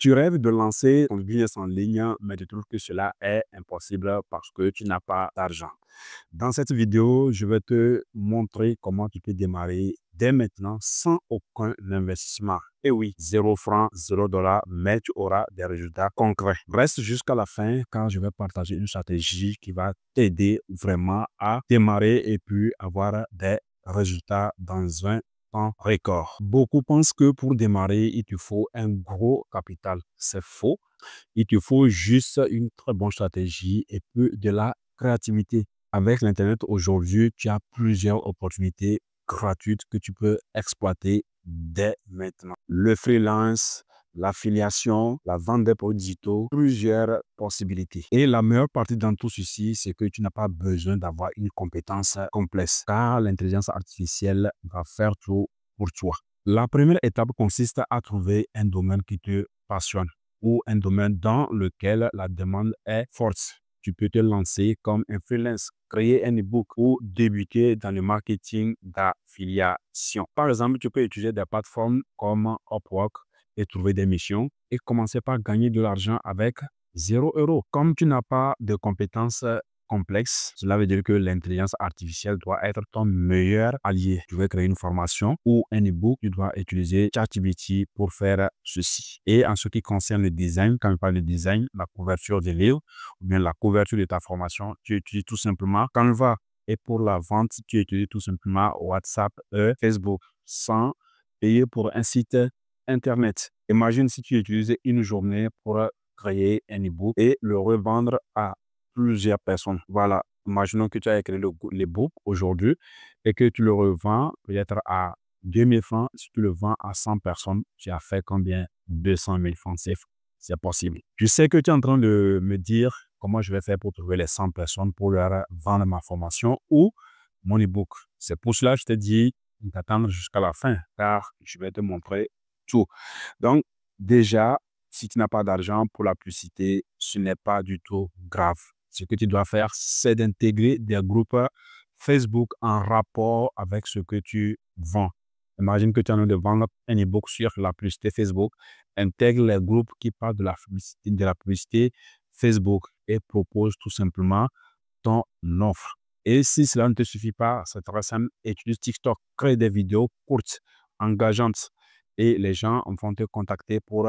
Tu rêves de lancer ton business en ligne, mais tu trouves que cela est impossible parce que tu n'as pas d'argent. Dans cette vidéo, je vais te montrer comment tu peux démarrer dès maintenant sans aucun investissement. Et oui, 0 francs, 0 $, mais tu auras des résultats concrets. Reste jusqu'à la fin car je vais partager une stratégie qui va t'aider vraiment à démarrer et puis avoir des résultats dans un temps record. Beaucoup pensent que pour démarrer, il te faut un gros capital. C'est faux. Il te faut juste une très bonne stratégie et puis de la créativité. Avec l'Internet aujourd'hui, tu as plusieurs opportunités gratuites que tu peux exploiter dès maintenant. Le freelance, l'affiliation, la vente des produits digitaux, plusieurs possibilités. Et la meilleure partie dans tout ceci, c'est que tu n'as pas besoin d'avoir une compétence complexe car l'intelligence artificielle va faire tout pour toi. La première étape consiste à trouver un domaine qui te passionne ou un domaine dans lequel la demande est forte. Tu peux te lancer comme un freelance, créer un e-book ou débuter dans le marketing d'affiliation. Par exemple, tu peux utiliser des plateformes comme Upwork et trouver des missions et commencer par gagner de l'argent avec 0 €. Comme tu n'as pas de compétences complexes, cela veut dire que l'intelligence artificielle doit être ton meilleur allié. Tu veux créer une formation ou un e-book, tu dois utiliser ChatGPT pour faire ceci. Et en ce qui concerne le design, quand je parle de design, la couverture des livres ou bien la couverture de ta formation, tu utilises tout simplement Canva. Et pour la vente, tu utilises tout simplement WhatsApp et Facebook sans payer pour un site Internet. Imagine si tu utilisais une journée pour créer un e-book et le revendre à plusieurs personnes. Voilà, imaginons que tu as écrit l'e-book aujourd'hui et que tu le revends peut-être à 2000 francs. Si tu le vends à 100 personnes, tu as fait combien? 200 000 francs CFA. C'est possible. Je sais que tu es en train de me dire comment je vais faire pour trouver les 100 personnes pour leur vendre ma formation ou mon e-book. C'est pour cela que je te dis d'attendre jusqu'à la fin car je vais te montrer tout. Donc, déjà, si tu n'as pas d'argent pour la publicité, ce n'est pas du tout grave. Ce que tu dois faire, c'est d'intégrer des groupes Facebook en rapport avec ce que tu vends. Imagine que tu es en train de vendre un e-book sur la publicité Facebook. Intègre les groupes qui parlent de la publicité Facebook et propose tout simplement ton offre. Et si cela ne te suffit pas, c'est très simple, utilise TikTok, crée des vidéos courtes, engageantes et les gens vont te contacter pour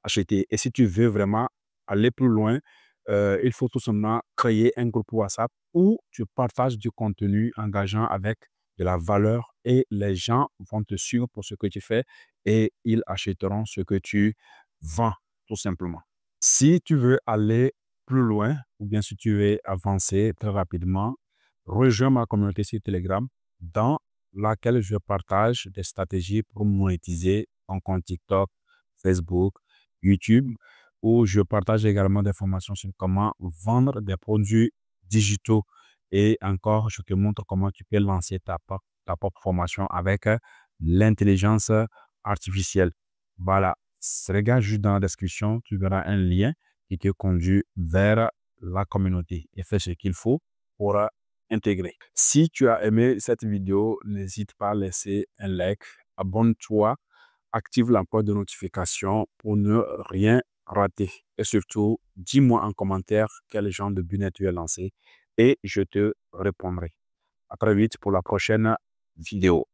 acheter. Et si tu veux vraiment aller plus loin, il faut tout simplement créer un groupe WhatsApp où tu partages du contenu engageant avec de la valeur et les gens vont te suivre pour ce que tu fais et ils achèteront ce que tu vends tout simplement. Si tu veux aller plus loin ou bien si tu veux avancer très rapidement, rejoins ma communauté sur Telegram dans laquelle je partage des stratégies pour monétiser ton compte TikTok, Facebook, YouTube, où je partage également des formations sur comment vendre des produits digitaux. Et encore, je te montre comment tu peux lancer ta propre formation avec l'intelligence artificielle. Voilà, regarde juste dans la description, tu verras un lien qui te conduit vers la communauté et fais ce qu'il faut pour intégrer. Si tu as aimé cette vidéo, n'hésite pas à laisser un like, abonne-toi, active la cloche de notification pour ne rien rater. Et surtout, dis-moi en commentaire quel genre de business tu as lancé et je te répondrai. À très vite pour la prochaine vidéo.